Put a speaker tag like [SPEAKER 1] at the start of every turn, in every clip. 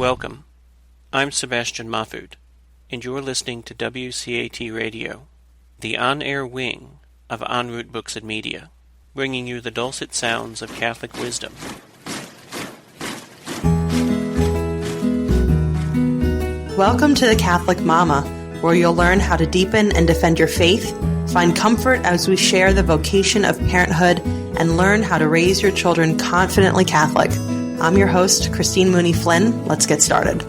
[SPEAKER 1] Welcome. I'm Sebastian Mahfood, and you're listening to WCAT Radio, the on-air wing of En route Books and Media, bringing you the dulcet sounds of Catholic wisdom.
[SPEAKER 2] Welcome to the Catholic Mama, where you'll learn how to deepen and defend your faith, find comfort as we share the vocation of parenthood, and learn how to raise your children confidently Catholic. I'm your host, Christine Mooney-Flynn. Let's get started.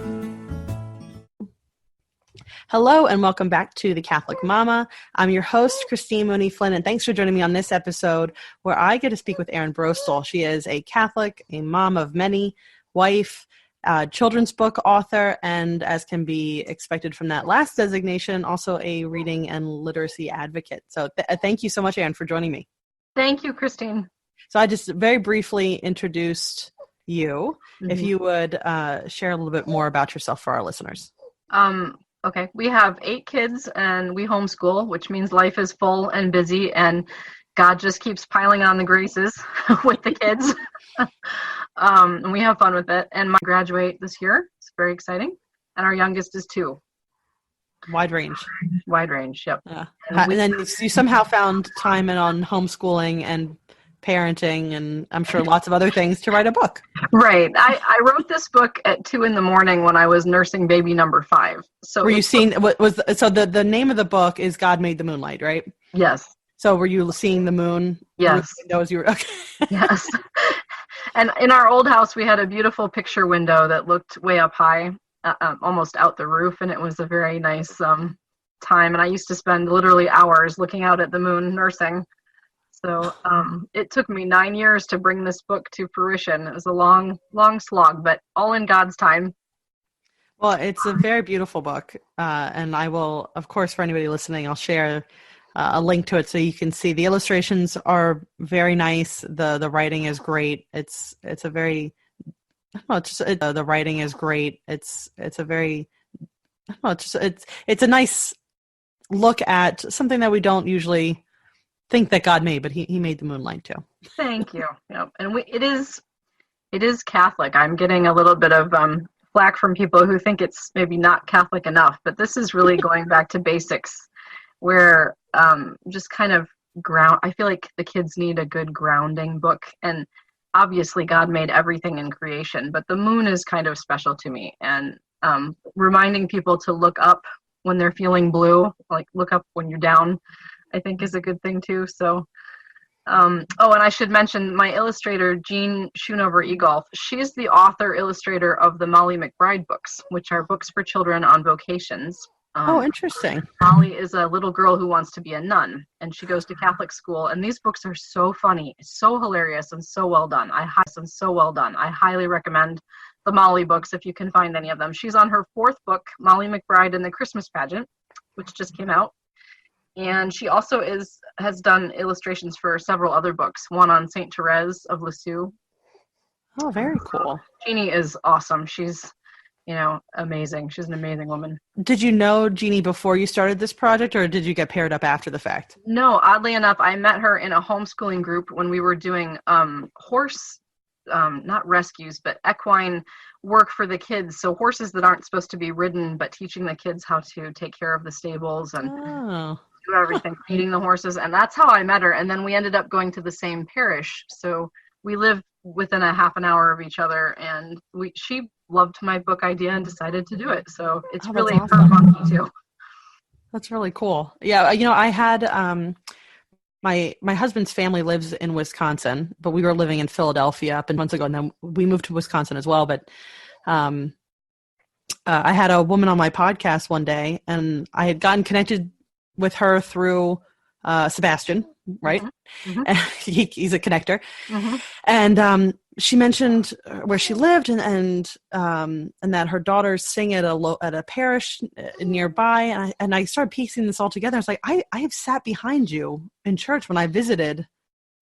[SPEAKER 2] Hello, and welcome back to the Catholic Mama. I'm your host, Christine Mooney-Flynn, and thanks for joining me on this episode where I get to speak with Erin Broestl. She is a Catholic, a mom of many, wife, children's book author, and as can be expected from that last designation, also a reading and literacy advocate. So thank you so much, Erin, for joining me.
[SPEAKER 3] Thank you, Christine.
[SPEAKER 2] So I just very briefly introduced you. If you would share a little bit more about yourself for our listeners.
[SPEAKER 3] Okay, we have 8 kids and we homeschool, which means life is full and busy, and God just keeps piling on the graces with the kids. And we have fun with it. And my graduate this year. It's very exciting. And our youngest is 2.
[SPEAKER 2] Wide range.
[SPEAKER 3] Wide range, yep.
[SPEAKER 2] Yeah. And then you somehow found time on homeschooling and parenting, and I'm sure lots of other things to write a book.
[SPEAKER 3] Right. I wrote this book at 2 a.m. when I was nursing baby number 5. So
[SPEAKER 2] were you seeing the name of the book is God Made the Moonlight, right?
[SPEAKER 3] Yes.
[SPEAKER 2] So were you seeing the moon?
[SPEAKER 3] Yes.
[SPEAKER 2] Those you were okay. Yes.
[SPEAKER 3] And in our old house, we had a beautiful picture window that looked way up high, almost out the roof, and it was a very nice time. And I used to spend literally hours looking out at the moon nursing. So it took me 9 years to bring this book to fruition. It was a long, long slog, but all in God's time.
[SPEAKER 2] Well, it's a very beautiful book, and I will, of course, for anybody listening, I'll share a link to it so you can see. The illustrations are very nice. The writing is great. It's a very, the writing is great. It's a very, it's a nice look at something that we don't usually think that God made, but he made the moonlight too.
[SPEAKER 3] Thank you. Yep. And it is Catholic. I'm getting a little bit of flack from people who think it's maybe not Catholic enough, but this is really going back to basics, where just kind of I feel like the kids need a good grounding book. And obviously God made everything in creation, but the moon is kind of special to me. And reminding people to look up when they're feeling blue, like look up when you're down, I think is a good thing too. So, and I should mention my illustrator, Jean Schoonover-Egolf. She's the illustrator of the Molly McBride books, which are books for children on vocations.
[SPEAKER 2] Interesting.
[SPEAKER 3] Molly is a little girl who wants to be a nun, and she goes to Catholic school. And these books are so funny, so hilarious, and so well done. I highly recommend the Molly books if you can find any of them. She's on her 4th book, Molly McBride and the Christmas Pageant, which just came out. And she also has done illustrations for several other books, one on Saint Therese of Lisieux.
[SPEAKER 2] Oh, very cool.
[SPEAKER 3] Jeannie is awesome. She's, amazing. She's an amazing woman.
[SPEAKER 2] Did you know Jeannie before you started this project, or did you get paired up after the fact?
[SPEAKER 3] No, oddly enough, I met her in a homeschooling group when we were doing horse, not rescues, but equine work for the kids. So horses that aren't supposed to be ridden, but teaching the kids how to take care of the stables and do everything, feeding the horses. And that's how I met her. And then we ended up going to the same parish. So we lived within a half an hour of each other, and she loved my book idea and decided to do it. So it's really awesome. Her monkey too.
[SPEAKER 2] That's really cool. Yeah. I had, my husband's family lives in Wisconsin, but we were living in Philadelphia up months ago, and then we moved to Wisconsin as well. But I had a woman on my podcast one day, and I had gotten connected with her through Sebastian, right? Mm-hmm. He's a connector. Mm-hmm. And she mentioned where she lived and that her daughters sing at a parish nearby. And I started piecing this all together. I was like, I have sat behind you in church when I visited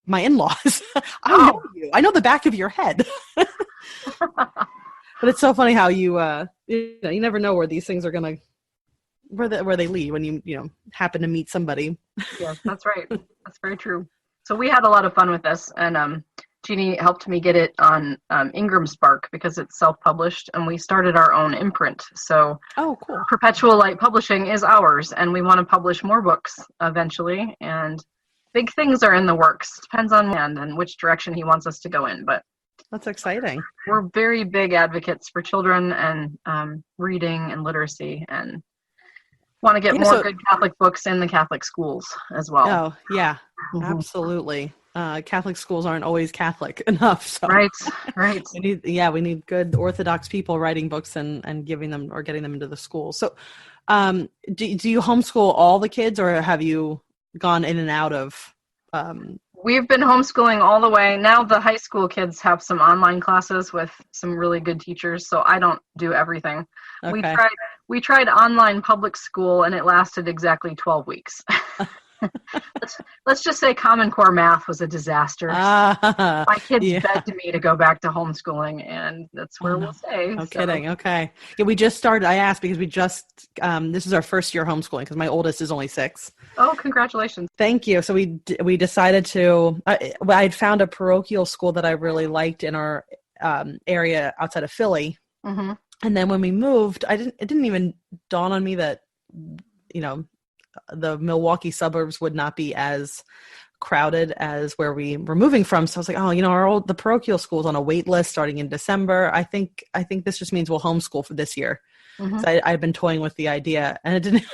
[SPEAKER 2] my in-laws. I know you. I know the back of your head. But it's so funny how you never know where these things are going to, where they lead when you happen to meet somebody.
[SPEAKER 3] Yes, that's right. That's very true. So we had a lot of fun with this, and Jeannie helped me get it on Ingram Spark because it's self-published, and we started our own imprint. So
[SPEAKER 2] oh, cool.
[SPEAKER 3] Perpetual Light Publishing is ours, and we want to publish more books eventually, and big things are in the works. Depends on land and which direction he wants us to go in, but
[SPEAKER 2] that's exciting.
[SPEAKER 3] We're very big advocates for children and reading and literacy, and want to get more good Catholic books in the Catholic schools as well.
[SPEAKER 2] Oh, yeah, absolutely. Catholic schools aren't always Catholic enough. So.
[SPEAKER 3] Right.
[SPEAKER 2] we need good Orthodox people writing books and giving them or getting them into the schools. So do you homeschool all the kids, or have you gone in and out of
[SPEAKER 3] We've been homeschooling all the way. Now the high school kids have some online classes with some really good teachers, so I don't do everything.
[SPEAKER 2] Okay.
[SPEAKER 3] We tried online public school, and it lasted exactly 12 weeks. Let's just say Common Core math was a disaster. My kids begged me to go back to homeschooling, and that's where we'll stay.
[SPEAKER 2] No kidding. Okay. Yeah, we just started. I asked because we just this is our first year homeschooling because my oldest is only 6.
[SPEAKER 3] Oh, congratulations!
[SPEAKER 2] Thank you. So we decided to. I'd found a parochial school that I really liked in our area outside of Philly, and then when we moved, it didn't even dawn on me that the Milwaukee suburbs would not be as crowded as where we were moving from. So I was like, the parochial school's on a wait list starting in December. I think this just means we'll homeschool for this year. So I've been toying with the idea, and it didn't.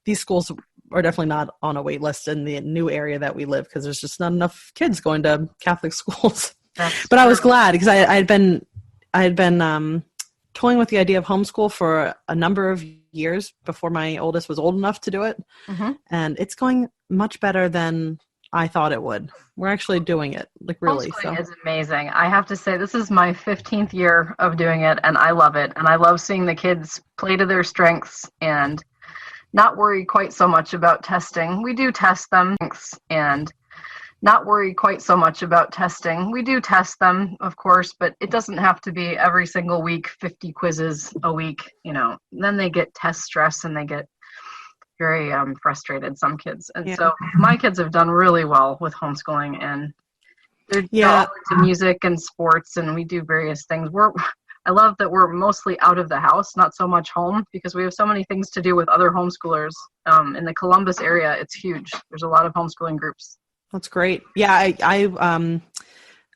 [SPEAKER 2] These schools are definitely not on a wait list in the new area that we live because there's just not enough kids going to Catholic schools. But I was glad because I had been toying with the idea of homeschool for a number of years before my oldest was old enough to do it. And it's going much better than I thought it would. We're actually doing it, really.
[SPEAKER 3] Homeschooling is amazing. I have to say, this is my 15th year of doing it, and I love it. And I love seeing the kids play to their strengths and not worry quite so much about testing. We do test them, and not worry quite so much about testing. We do test them, of course, but it doesn't have to be every single week, 50 quizzes a week, Then they get test stress and they get very frustrated, some kids. And so my kids have done really well with homeschooling, and they're into music and sports, and we do various things. I love that we're mostly out of the house, not so much home, because we have so many things to do with other homeschoolers. In the Columbus area, it's huge. There's a lot of homeschooling groups.
[SPEAKER 2] That's great. Yeah,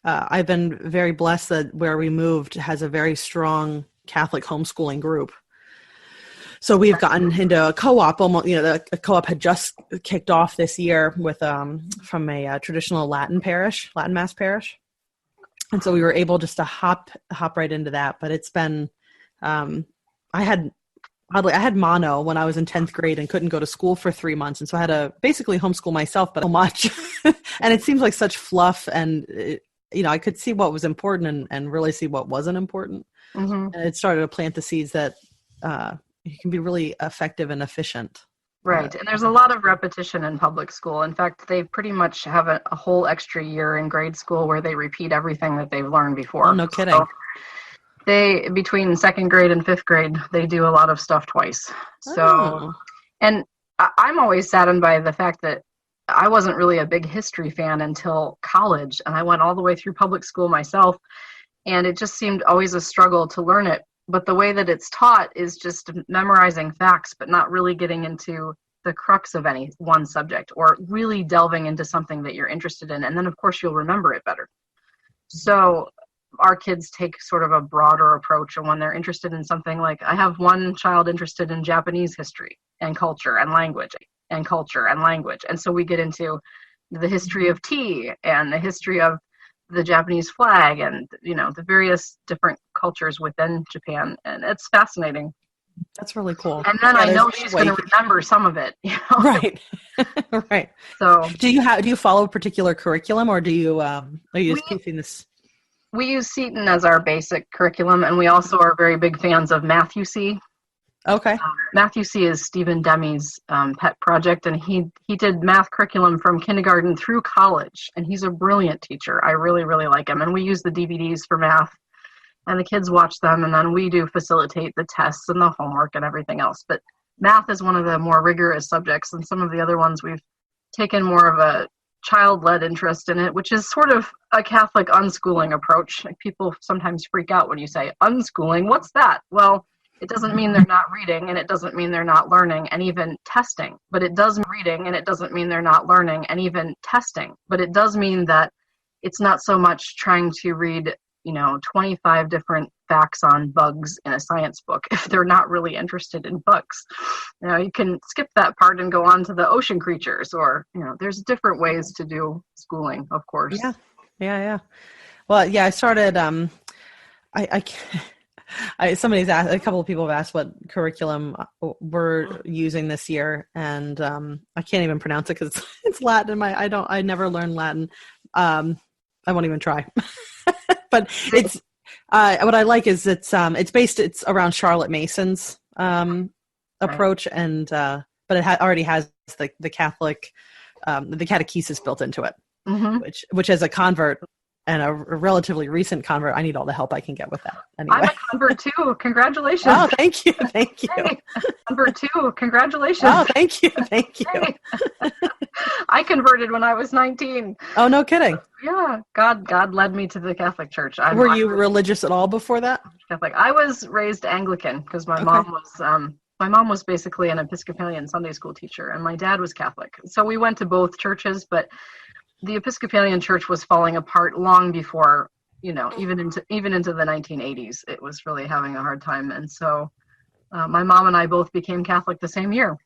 [SPEAKER 2] I've been very blessed that where we moved has a very strong Catholic homeschooling group. So we've gotten into a co-op. Almost, the co-op had just kicked off this year with from a traditional Latin Mass parish, and so we were able just to hop right into that. But it's been, I had mono when I was in 10th grade and couldn't go to school for 3 months. And so I had to basically homeschool myself, but so much. And it seems like such fluff. And, I could see what was important and really see what wasn't important. And it started to plant the seeds that it can be really effective and efficient.
[SPEAKER 3] Right. And there's a lot of repetition in public school. In fact, they pretty much have a whole extra year in grade school where they repeat everything that they've learned before.
[SPEAKER 2] Oh, no kidding.
[SPEAKER 3] So between 2nd grade and 5th grade, they do a lot of stuff twice. So, and I'm always saddened by the fact that I wasn't really a big history fan until college, and I went all the way through public school myself, and it just seemed always a struggle to learn it. But the way that it's taught is just memorizing facts, but not really getting into the crux of any one subject or really delving into something that you're interested in. And then, of course, you'll remember it better. So our kids take sort of a broader approach, and when they're interested in something, like I have one child interested in Japanese history and culture and language. And so we get into the history of tea and the history of the Japanese flag and, the various different cultures within Japan. And it's fascinating.
[SPEAKER 2] That's really cool.
[SPEAKER 3] And then I know she's going to remember some of it.
[SPEAKER 2] Right. Right.
[SPEAKER 3] So
[SPEAKER 2] do you follow a particular curriculum, or are you just keeping this?
[SPEAKER 3] We use Seton as our basic curriculum, and we also are very big fans of Matthew C.
[SPEAKER 2] Okay.
[SPEAKER 3] Matthew C. is Stephen Demi's pet project, and he did math curriculum from kindergarten through college, and he's a brilliant teacher. I really, really like him, and we use the DVDs for math, and the kids watch them, and then we do facilitate the tests and the homework and everything else. But math is one of the more rigorous subjects, and some of the other ones we've taken more of a child-led interest in it, which is sort of a Catholic unschooling approach. Like, people sometimes freak out when you say unschooling. What's that? Well, it doesn't mean they're not reading, and it doesn't mean they're not learning and even testing. But it does mean reading, and it doesn't mean they're not learning and even testing. But it does mean that it's not so much trying to read, 25 different facts on bugs in a science book if they're not really interested in bugs. You can skip that part and go on to the ocean creatures, or, there's different ways to do schooling, of course.
[SPEAKER 2] Yeah. Well, yeah, I started, somebody's asked, a couple of people have asked what curriculum we're using this year, and I can't even pronounce it because it's Latin. I never learned Latin. I won't even try. But it's what I like is it's around Charlotte Mason's approach, and but it already has the Catholic the catechesis built into it, which as a convert and a relatively recent convert, I need all the help I can get with that. Anyway.
[SPEAKER 3] I'm a convert too. Congratulations.
[SPEAKER 2] Oh, thank you. Hey,
[SPEAKER 3] convert too. Congratulations.
[SPEAKER 2] Oh, thank you. Hey.
[SPEAKER 3] I converted when I was 19.
[SPEAKER 2] Oh, no kidding.
[SPEAKER 3] Yeah. God led me to the Catholic Church.
[SPEAKER 2] Were you religious at all before that?
[SPEAKER 3] Catholic. I was raised Anglican because my mom was basically an Episcopalian Sunday school teacher, and my dad was Catholic. So we went to both churches, but the Episcopalian Church was falling apart long before, even into the 1980s. It was really having a hard time. And so my mom and I both became Catholic the same year.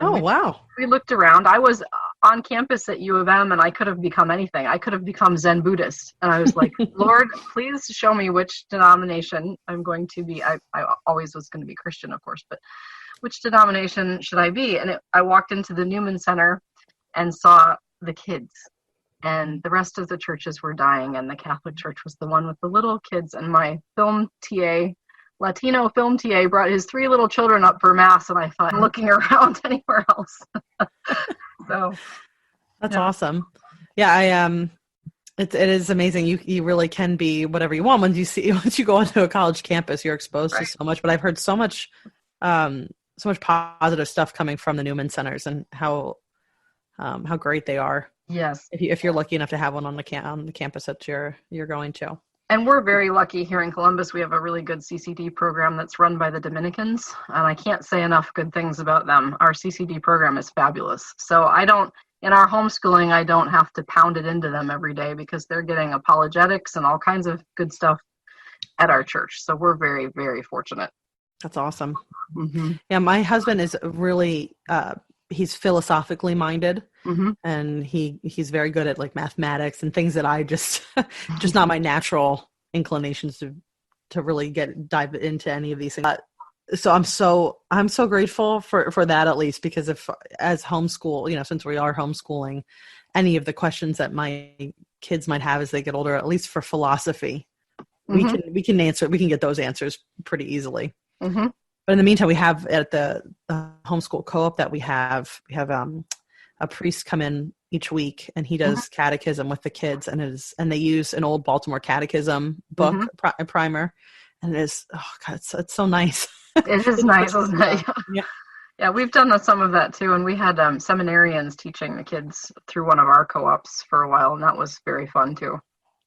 [SPEAKER 2] Oh, wow.
[SPEAKER 3] We looked around. I was on campus at U of M, and I could have become anything. I could have become Zen Buddhist. And I was like, Lord, please show me which denomination I'm going to be. I always was going to be Christian, of course, but which denomination should I be? And I walked into the Newman Center and saw the kids. And the rest of the churches were dying, and the Catholic Church was the one with the little kids. And my Latino film TA, brought his 3 little children up for Mass, and I thought, I'm looking around anywhere else. So
[SPEAKER 2] that's awesome. Yeah, it is amazing. You really can be whatever you want once you go onto a college campus. You're exposed to so much. But I've heard so much positive stuff coming from the Newman Centers, and how great they are.
[SPEAKER 3] Yes.
[SPEAKER 2] If you're lucky enough to have one on the campus that you're going to.
[SPEAKER 3] And we're very lucky here in Columbus. We have a really good CCD program that's run by the Dominicans, and I can't say enough good things about them. Our CCD program is fabulous. So in our homeschooling, I don't have to pound it into them every day, because they're getting apologetics and all kinds of good stuff at our church. So we're very, very fortunate.
[SPEAKER 2] That's awesome. Mm-hmm. Yeah, my husband is really he's philosophically minded, and he's very good at like mathematics and things that I just not my natural inclinations to really dive into any of these things. So I'm so grateful for that, at least, because if as homeschool, since we are homeschooling, any of the questions that my kids might have as they get older, at least for philosophy, we can get those answers pretty easily. Mm-hmm. But in the meantime, we have at the homeschool co-op that we have a priest come in each week, and he does catechism with the kids, and they use an old Baltimore catechism book primer, and it is, oh God, it's so nice.
[SPEAKER 3] It is nice, isn't it? Yeah, we've done some of that too, and we had seminarians teaching the kids through one of our co-ops for a while, and that was very fun too.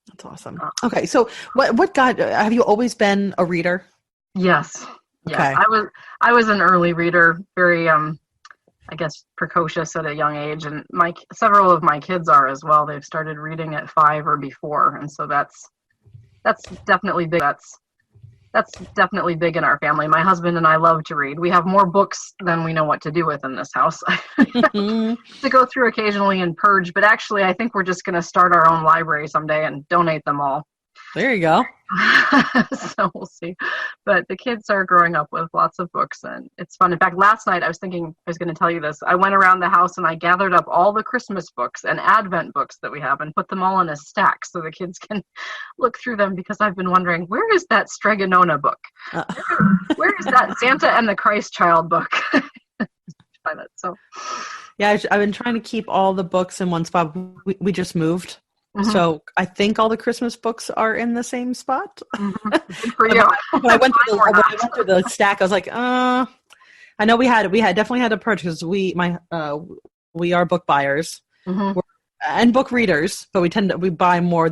[SPEAKER 2] That's awesome. Okay, so what have you always been a reader?
[SPEAKER 3] Yes.
[SPEAKER 2] Okay.
[SPEAKER 3] Yeah, I was an early reader, very I guess precocious at a young age, and several of my kids are as well. They've started reading at 5 or before, and so that's definitely big. That's definitely big in our family. My husband and I love to read. We have more books than we know what to do with in this house. To go through occasionally and purge, but actually I think we're just going to start our own library someday and donate them all.
[SPEAKER 2] There you go.
[SPEAKER 3] So we'll see. But the kids are growing up with lots of books, and it's fun. In fact, last night I was thinking I was going to tell you this. I went around the house and I gathered up all the Christmas books and Advent books that we have and put them all in a stack so the kids can look through them, because I've been wondering, where is that Stregonona book? Where is that Santa and the Christ Child book? So
[SPEAKER 2] yeah, I've been trying to keep all the books in one spot. We just moved. So I think all the Christmas books are in the same spot.
[SPEAKER 3] For you.
[SPEAKER 2] When I went through the stack, I was like, I know we definitely had to purchase. We are book buyers. and book readers, but we buy more.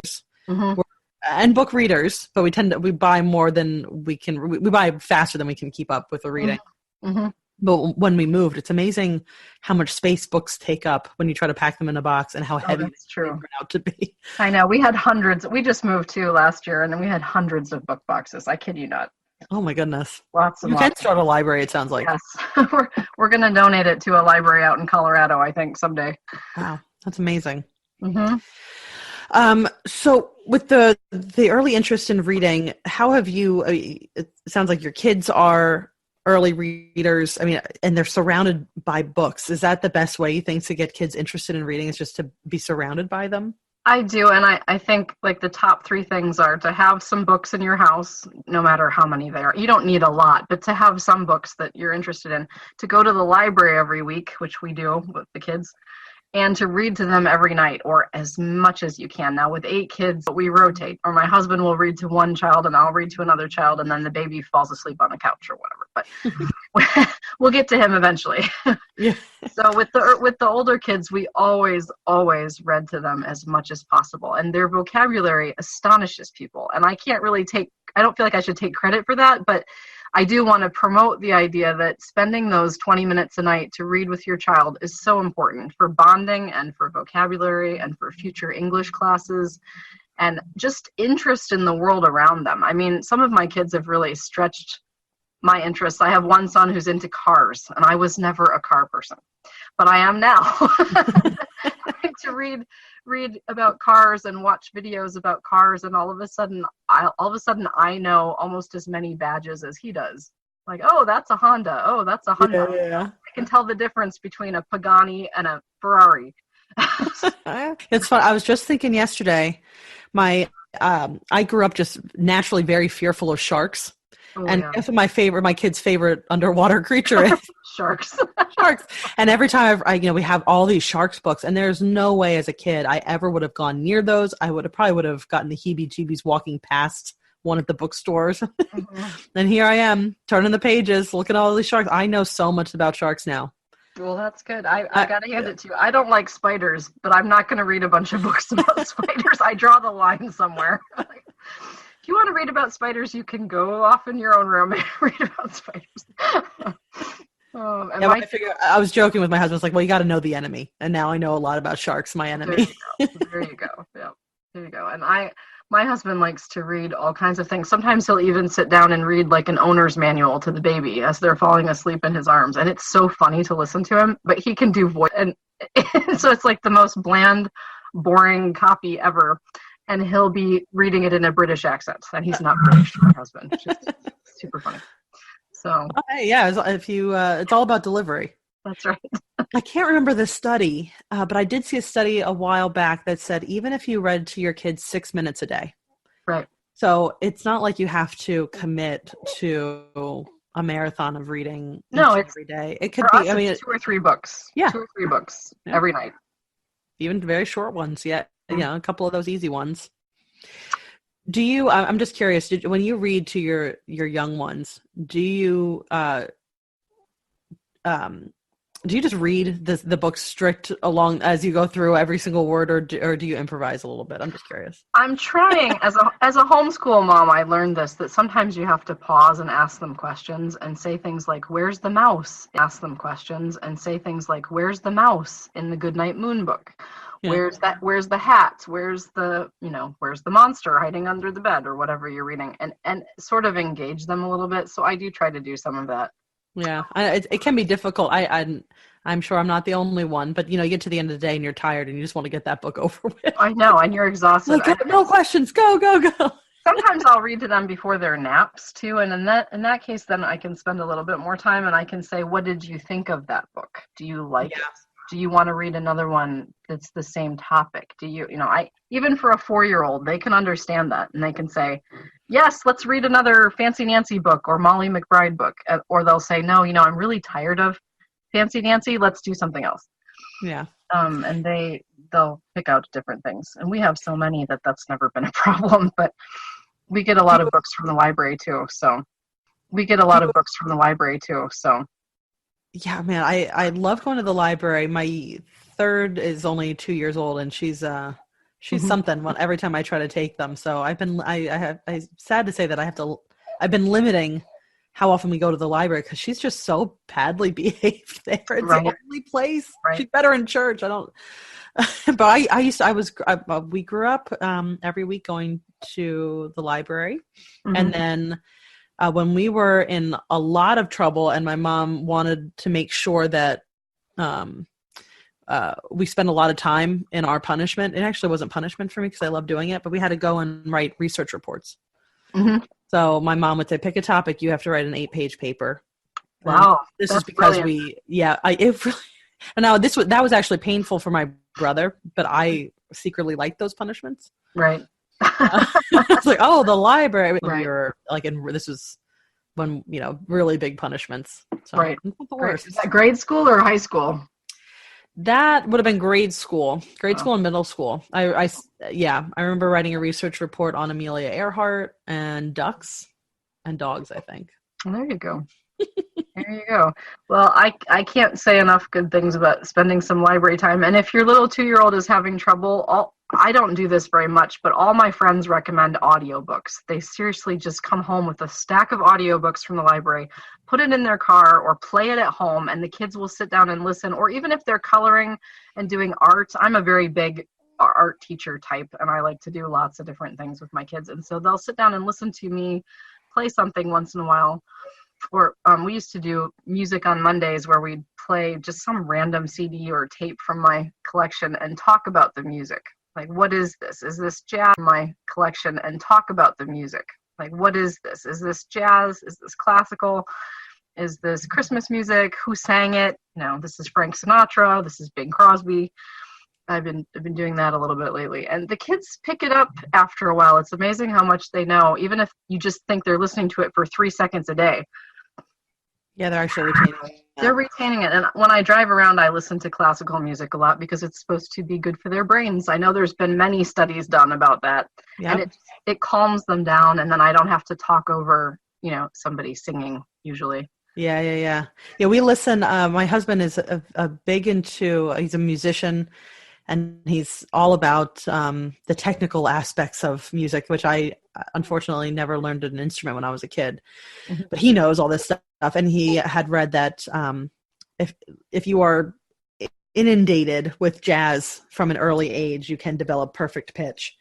[SPEAKER 3] Mm-hmm.
[SPEAKER 2] And book readers, but we buy more than we can. We buy faster than we can keep up with the reading.
[SPEAKER 3] Mm-hmm.
[SPEAKER 2] But when we moved, it's amazing how much space books take up when you try to pack them in a box, and how heavy they turn out to be.
[SPEAKER 3] I know. We had hundreds. We just moved too last year, and then we had hundreds of book boxes. I kid you not.
[SPEAKER 2] Oh my goodness!
[SPEAKER 3] Lots and
[SPEAKER 2] you
[SPEAKER 3] lots.
[SPEAKER 2] can start a library. It sounds like.
[SPEAKER 3] Yes, we're going to donate it to a library out in Colorado, I think, someday.
[SPEAKER 2] Wow, that's amazing.
[SPEAKER 3] Mm-hmm.
[SPEAKER 2] So with the early interest in reading, how have you? It sounds like your kids are early readers. I mean, and they're surrounded by books. Is that the best way you think to get kids interested in reading? Is just to be surrounded by them?
[SPEAKER 3] I do, and I think like the top three things are to have some books in your house, no matter how many they are. You don't need a lot, but to have some books that you're interested in, to go to the library every week, which we do with the kids, and to read to them every night or as much as you can. Now with 8 kids, we rotate, or my husband will read to one child and I'll read to another child, and then the baby falls asleep on the couch or whatever. But we'll get to him eventually.
[SPEAKER 2] Yeah.
[SPEAKER 3] So with the older kids, we always read to them as much as possible, and their vocabulary astonishes people. And I don't feel like I should take credit for that, but I do want to promote the idea that spending those 20 minutes a night to read with your child is so important for bonding and for vocabulary and for future English classes and just interest in the world around them. I mean, some of my kids have really stretched my interests. I have one son who's into cars, and I was never a car person, but I am now. To read about cars and watch videos about cars, and all of a sudden I know almost as many badges as he does. Like, oh, that's a Honda. Oh, that's a Honda.
[SPEAKER 2] Yeah.
[SPEAKER 3] I can tell the difference between a Pagani and a Ferrari.
[SPEAKER 2] It's fun. I was just thinking yesterday, I grew up just naturally very fearful of sharks.
[SPEAKER 3] Oh,
[SPEAKER 2] and
[SPEAKER 3] yeah.
[SPEAKER 2] guess what my kid's favorite underwater creature is?
[SPEAKER 3] Sharks.
[SPEAKER 2] Sharks. And every time we have all these sharks books, and there's no way as a kid I ever would have gone near those. I probably would have gotten the heebie-jeebies walking past one of the bookstores. Mm-hmm. And here I am turning the pages, looking at all these sharks. I know so much about sharks now.
[SPEAKER 3] Well, that's good. I gotta hand it to you. I don't like spiders, but I'm not going to read a bunch of books about spiders. I draw the line somewhere. If you want to read about spiders, you can go off in your own room and read about spiders. I
[SPEAKER 2] was joking with my husband. I was like, well, you got to know the enemy. And now I know a lot about sharks, my enemy.
[SPEAKER 3] There you go. Yeah, there you go. And my husband likes to read all kinds of things. Sometimes he'll even sit down and read like an owner's manual to the baby as they're falling asleep in his arms. And it's so funny to listen to him, but he can do voice. And so it's like the most bland, boring copy ever. And he'll be reading it in a British accent, and he's not British, my husband. It's just super funny. So
[SPEAKER 2] it's all about delivery.
[SPEAKER 3] That's right.
[SPEAKER 2] I can't remember the study, but I did see a study a while back that said even if you read to your kids 6 minutes a day,
[SPEAKER 3] right?
[SPEAKER 2] So it's not like you have to commit to a marathon of reading. Every day. It could be.
[SPEAKER 3] It's 2 or 3 books.
[SPEAKER 2] Yeah,
[SPEAKER 3] 2 or 3 books every night.
[SPEAKER 2] Even very short ones. Yeah. A couple of those easy ones. Do you? I'm just curious. When you read to your young ones, do you just read the book strict along as you go through every single word, or do you improvise a little bit? I'm just curious.
[SPEAKER 3] I'm trying. As a homeschool mom, I learned that sometimes you have to pause and ask them questions and say things like, "Where's the mouse?" Ask them questions and say things like, "Where's the mouse in the Goodnight Moon book?" Yeah. Where's the hat? Where's the monster hiding under the bed, or whatever you're reading, and sort of engage them a little bit. So I do try to do some of that.
[SPEAKER 2] Yeah, it can be difficult. I'm sure I'm not the only one, but you get to the end of the day and you're tired and you just want to get that book over with.
[SPEAKER 3] I know, and you're exhausted.
[SPEAKER 2] No questions. Go.
[SPEAKER 3] Sometimes I'll read to them before their naps too, and in that case, then I can spend a little bit more time and I can say, "What did you think of that book? Do you like it? Do you want to read another one that's the same topic? Do you, even for a 4-year-old, they can understand that and they can say, yes, let's read another Fancy Nancy book or Molly McBride book. Or they'll say, no, I'm really tired of Fancy Nancy. Let's do something else.
[SPEAKER 2] Yeah.
[SPEAKER 3] And they'll pick out different things. And we have so many that's never been a problem, but we get a lot of books from the library too. So
[SPEAKER 2] yeah, man, I love going to the library. My third is only 2 years old, and she's something every time I try to take them. So I'm sad to say that I've been limiting how often we go to the library because she's just so badly behaved there. It's the only place. She's better in church. I don't. But we grew up every week going to the library, and then when we were in a lot of trouble, and my mom wanted to make sure that we spent a lot of time in our punishment. It actually wasn't punishment for me because I love doing it, but we had to go and write research reports. So my mom would say, pick a topic, you have to write an 8-page paper.
[SPEAKER 3] Wow.
[SPEAKER 2] This is because that was actually painful for my brother, but I secretly liked those punishments.
[SPEAKER 3] Right.
[SPEAKER 2] It's like, oh, the library. We were like, this was when, really big punishments. So,
[SPEAKER 3] right.
[SPEAKER 2] Not the worst.
[SPEAKER 3] Is that grade school or high school?
[SPEAKER 2] That would have been grade school and middle school. I remember writing a research report on Amelia Earhart and ducks and dogs, I think.
[SPEAKER 3] Well, there you go. There you go. Well, I can't say enough good things about spending some library time. And if your little 2-year-old is having trouble, I don't do this very much, but all my friends recommend audiobooks. They seriously just come home with a stack of audiobooks from the library, put it in their car or play it at home, and the kids will sit down and listen. Or even if they're coloring and doing art, I'm a very big art teacher type, and I like to do lots of different things with my kids. And so they'll sit down and listen to me play something once in a while. Or we used to do music on Mondays where we'd play just some random CD or tape from my collection and talk about the music. Like, what is this? Is this jazz in my collection? And talk about the music. Like, what is this? Is this jazz? Is this classical? Is this Christmas music? Who sang it? This is Frank Sinatra. This is Bing Crosby. I've been doing that a little bit lately. And the kids pick it up after a while. It's amazing how much they know, even if you just think they're listening to it for 3 seconds a day.
[SPEAKER 2] Yeah, they're actually retaining it.
[SPEAKER 3] They're retaining it. And when I drive around, I listen to classical music a lot because it's supposed to be good for their brains. I know there's been many studies done about that. Yep. And it calms them down, and then I don't have to talk over, somebody singing usually.
[SPEAKER 2] Yeah. We listen. My husband is a big into, he's a musician, and he's all about the technical aspects of music, which I unfortunately never learned an instrument when I was a kid. But he knows all this stuff, and he had read that if you are inundated with jazz from an early age, you can develop perfect pitch.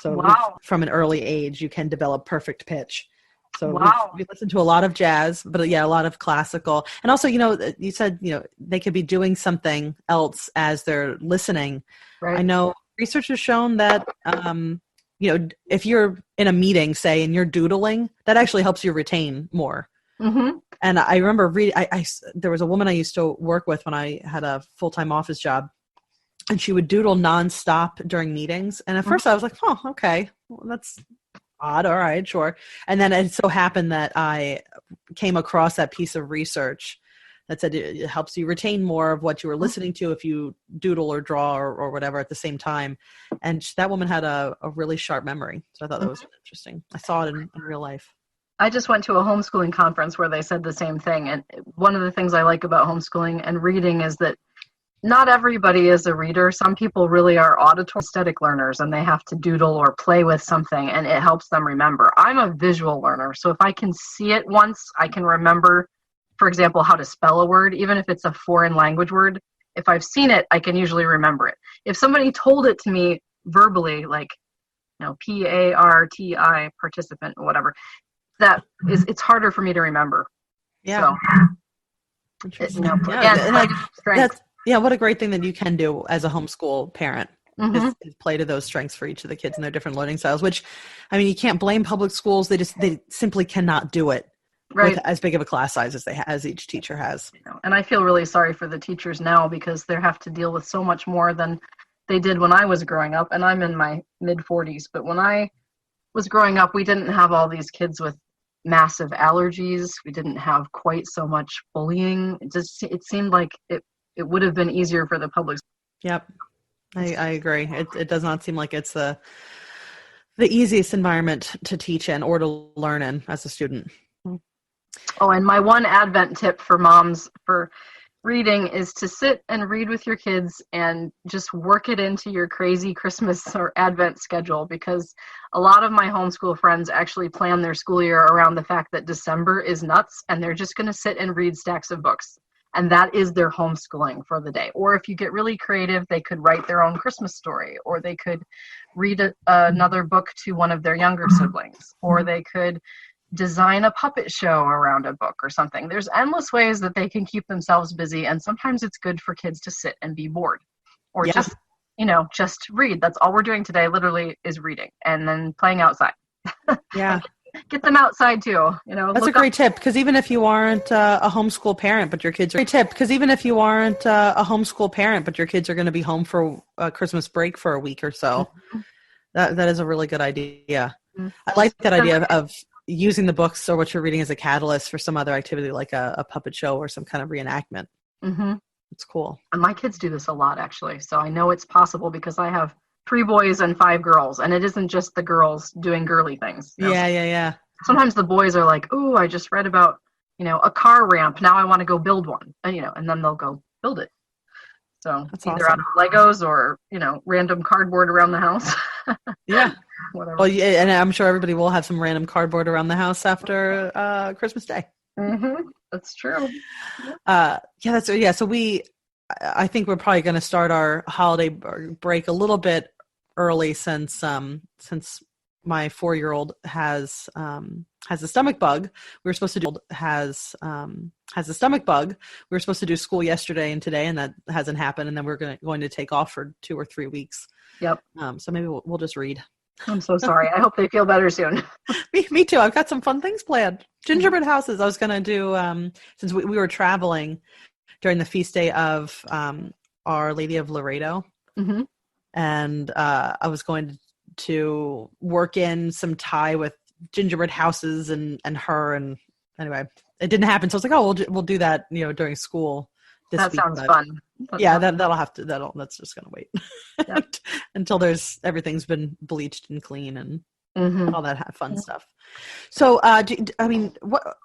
[SPEAKER 2] So from an early age, you can develop perfect pitch. So we listen to a lot of jazz, but a lot of classical. And also, you said, they could be doing something else as they're listening. Right. I know research has shown that, if you're in a meeting, say, and you're doodling, that actually helps you retain more. And I remember there was a woman I used to work with when I had a full-time office job, and she would doodle nonstop during meetings. And at first I was like, oh, okay, well, that's odd. All right, sure. And then it so happened that I came across that piece of research that said it helps you retain more of what you were listening to if you doodle or draw or whatever at the same time. And that woman had a really sharp memory. So I thought that was interesting. I saw it in real life.
[SPEAKER 3] I just went to a homeschooling conference where they said the same thing. And one of the things I like about homeschooling and reading is that not everybody is a reader. Some people really are auditory aesthetic learners, and they have to doodle or play with something, and it helps them remember. I'm a visual learner, so if I can see it once, I can remember, for example, how to spell a word, even if it's a foreign language word. If I've seen it, I can usually remember it. If somebody told it to me verbally, like, PARTI, participant, or whatever, it's harder for me to remember.
[SPEAKER 2] Yeah.
[SPEAKER 3] So,
[SPEAKER 2] that's what a great thing that you can do as a homeschool parent is play to those strengths for each of the kids and their different learning styles, which, you can't blame public schools. They simply cannot do it with as big of a class size as each teacher has.
[SPEAKER 3] And I feel really sorry for the teachers now because they have to deal with so much more than they did when I was growing up. And I'm in my mid-40s, but when I was growing up, we didn't have all these kids with massive allergies. We didn't have quite so much bullying. It seemed like it would have been easier for the public.
[SPEAKER 2] Yep. I agree. It does not seem like it's the easiest environment to teach in or to learn in as a student.
[SPEAKER 3] Oh, and my one Advent tip for moms, for reading is to sit and read with your kids and just work it into your crazy Christmas or Advent schedule, because a lot of my homeschool friends actually plan their school year around the fact that December is nuts and they're just going to sit and read stacks of books. And that is their homeschooling for the day. Or if you get really creative, they could write their own Christmas story, or they could read another book to one of their younger siblings, or they could design a puppet show around a book or something. There's endless ways that they can keep themselves busy, and sometimes it's good for kids to sit and be bored, or just read. That's all we're doing today, literally, is reading and then playing outside.
[SPEAKER 2] Yeah.
[SPEAKER 3] Get them outside too.
[SPEAKER 2] That's a great tip, because even if you aren't a homeschool parent, but your kids are going to be home for a Christmas break for a week or so, that is a really good idea. I like that idea of using the books or what you're reading as a catalyst for some other activity, like a puppet show or some kind of reenactment. It's cool.
[SPEAKER 3] And my kids do this a lot, actually. So I know it's possible because I have 3 boys and 5 girls, and it isn't just the girls doing girly things.
[SPEAKER 2] Yeah.
[SPEAKER 3] Sometimes the boys are like, "Ooh, I just read about, a car ramp. Now I want to go build one." And then they'll go build it. So
[SPEAKER 2] that's
[SPEAKER 3] either
[SPEAKER 2] awesome.
[SPEAKER 3] out of Legos or, random cardboard around the house.
[SPEAKER 2] Yeah.
[SPEAKER 3] Whatever.
[SPEAKER 2] Well, yeah, and I'm sure everybody will have some random cardboard around the house after Christmas Day.
[SPEAKER 3] That's true.
[SPEAKER 2] So I think we're probably going to start our holiday break a little bit early, since my 4-year-old has a stomach bug. We were supposed to do school yesterday and today, and that hasn't happened. And then we're going to take off for 2 or 3 weeks.
[SPEAKER 3] Yep.
[SPEAKER 2] So maybe we'll just read.
[SPEAKER 3] I'm so sorry. I hope they feel better soon.
[SPEAKER 2] Me too. I've got some fun things planned. Gingerbread houses. I was going to do, since we were traveling during the feast day of Our Lady of Laredo. And I was going to work in some tie with gingerbread houses and her. And anyway, it didn't happen. So I was like, oh, we'll do that, during school this week.
[SPEAKER 3] That sounds fun.
[SPEAKER 2] That's just going to wait until everything's been bleached and clean and all that fun stuff. So,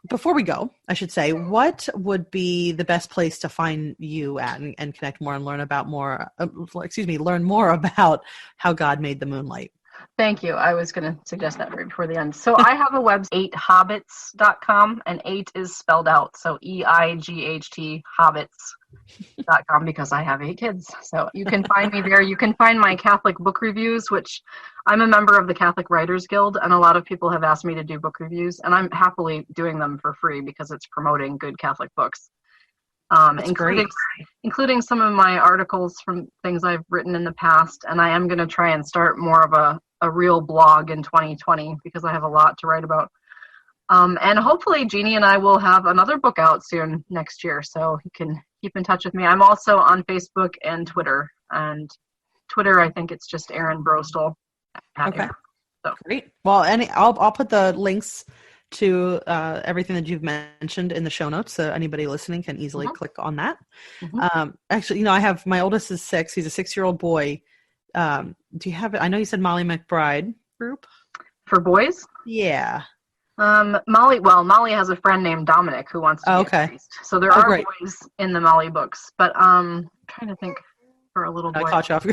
[SPEAKER 2] before we go, I should say, what would be the best place to find you at and connect more and learn more about how God made the moonlight?
[SPEAKER 3] Thank you. I was going to suggest that right before the end. So I have a website, 8hobbits.com, and 8 is spelled out. So EIGHT hobbits.com, because I have 8 kids. So you can find me there. You can find my Catholic book reviews, which I'm a member of the Catholic Writers Guild, and a lot of people have asked me to do book reviews, and I'm happily doing them for free because it's promoting good Catholic books. Including some of my articles from things I've written in the past. And I am going to try and start more of a real blog in 2020 because I have a lot to write about. And hopefully Jeannie and I will have another book out soon next year, so you can keep in touch with me. I'm also on Facebook and Twitter. And Twitter, I think it's just Erin Broestl.
[SPEAKER 2] Okay.
[SPEAKER 3] So. Great.
[SPEAKER 2] Well, I'll put the links to everything that you've mentioned in the show notes, so anybody listening can easily click on that. Actually, I have, my oldest is 6. He's a 6-year-old boy. Do you have it? I know you said Molly McBride group
[SPEAKER 3] for boys.
[SPEAKER 2] Yeah.
[SPEAKER 3] Molly has a friend named Dominic who wants to be a priest. So there are boys in the Molly books, but I'm trying to think for a little boy.
[SPEAKER 2] I caught you off.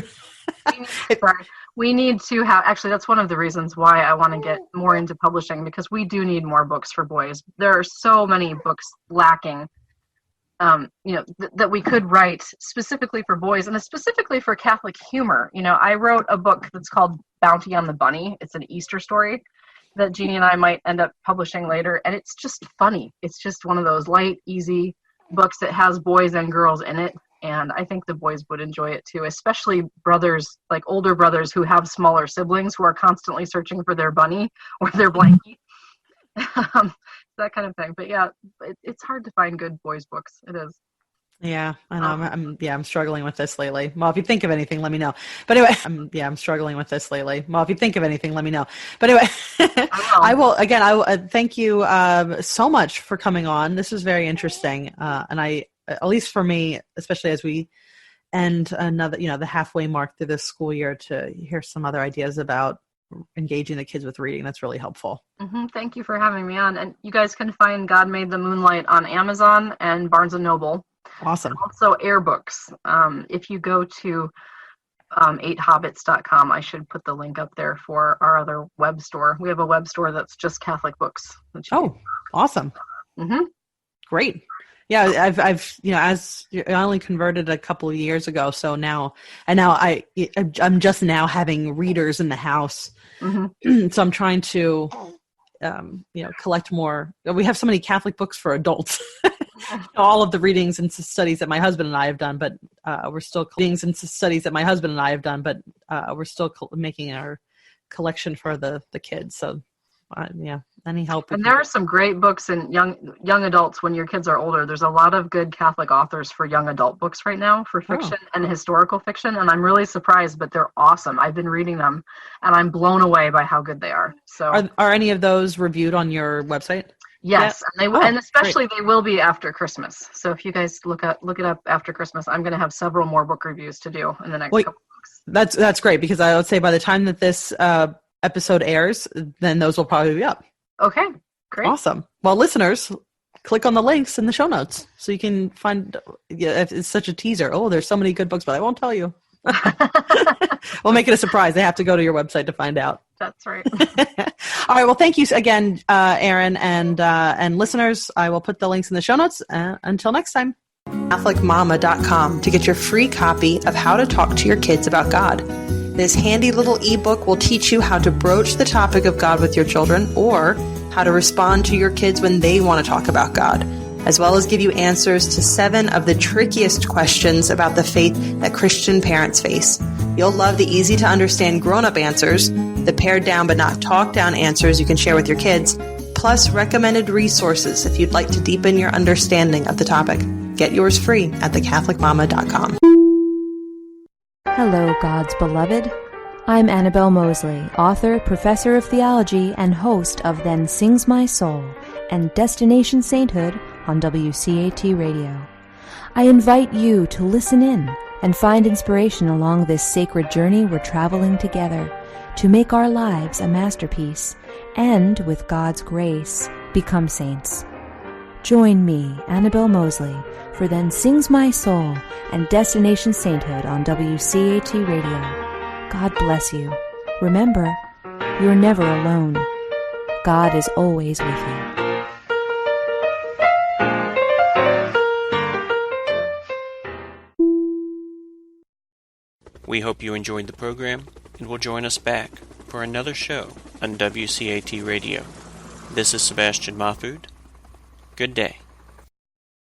[SPEAKER 3] We need to have, actually, that's one of the reasons why I want to get more into publishing, because we do need more books for boys. There are so many books lacking, that we could write specifically for boys, and specifically for Catholic humor. I wrote a book that's called Bounty on the Bunny. It's an Easter story that Jeannie and I might end up publishing later, and it's just funny. It's just one of those light, easy books that has boys and girls in it. And I think the boys would enjoy it too, especially brothers, like older brothers who have smaller siblings who are constantly searching for their bunny or their blankie, that kind of thing. But yeah, it's hard to find good boys books. It is.
[SPEAKER 2] Yeah, I know. I'm struggling with this lately. Well, if you think of anything, let me know. But anyway, I'm struggling with this lately. Well, if you think of anything, let me know. But anyway, I will thank you so much for coming on. This was very interesting, and at least for me, especially as we end another, the halfway mark through this school year, to hear some other ideas about engaging the kids with reading. That's really helpful.
[SPEAKER 3] Thank you for having me on. And you guys can find God Made the Moonlight on Amazon and Barnes & Noble.
[SPEAKER 2] Awesome.
[SPEAKER 3] Also, Air Books. If you go to 8hobbits.com, I should put the link up there for our other web store. We have a web store that's just Catholic books.
[SPEAKER 2] Oh, awesome.
[SPEAKER 3] Mm-hmm.
[SPEAKER 2] Great. Yeah, I've as I only converted a couple of years ago, so now I'm just now having readers in the house. Mm-hmm. So I'm trying to collect more. We have so many Catholic books for adults. All of the readings and studies that my husband and I have done, but we're still making our collection for the kids. So any help.
[SPEAKER 3] And there are some great books in young adults when your kids are older. There's a lot of good Catholic authors for young adult books right now for fiction and historical fiction, and I'm really surprised, but they're awesome. I've been reading them, and I'm blown away by how good they are. So,
[SPEAKER 2] are any of those reviewed on your website?
[SPEAKER 3] Yes, and especially great. They will be after Christmas. So if you guys look it up after Christmas, I'm going to have several more book reviews to do in the next couple of weeks.
[SPEAKER 2] That's great, because I would say by the time that this episode airs, then those will probably be up.
[SPEAKER 3] Okay, great.
[SPEAKER 2] Awesome. Well, listeners, click on the links in the show notes so you can find. Yeah, it's such a teaser. Oh, there's so many good books, but I won't tell you. We'll make it a surprise. They have to go to your website to find out.
[SPEAKER 3] That's right.
[SPEAKER 2] All right. Well, thank you again, Erin, and listeners. I will put the links in the show notes. Until next time. CatholicMama.com to get your free copy of How to Talk to Your Kids About God. This handy little ebook will teach you how to broach the topic of God with your children, or how to respond to your kids when they want to talk about God, as well as give you answers to 7 of the trickiest questions about the faith that Christian parents face. You'll love the easy-to-understand grown-up answers, the pared-down but not talked-down answers you can share with your kids, plus recommended resources if you'd like to deepen your understanding of the topic. Get yours free at thecatholicmama.com.
[SPEAKER 4] Hello, God's beloved. I'm Annabelle Mosley, author, professor of theology, and host of Then Sings My Soul and Destination Sainthood on WCAT Radio. I invite you to listen in and find inspiration along this sacred journey we're traveling together to make our lives a masterpiece and, with God's grace, become saints. Join me, Annabelle Mosley, for Then Sings My Soul and Destination Sainthood on WCAT Radio. God bless you. Remember, you're never alone. God is always with you.
[SPEAKER 1] We hope you enjoyed the program and will join us back for another show on WCAT Radio. This is Sebastian Mahfood. Good day.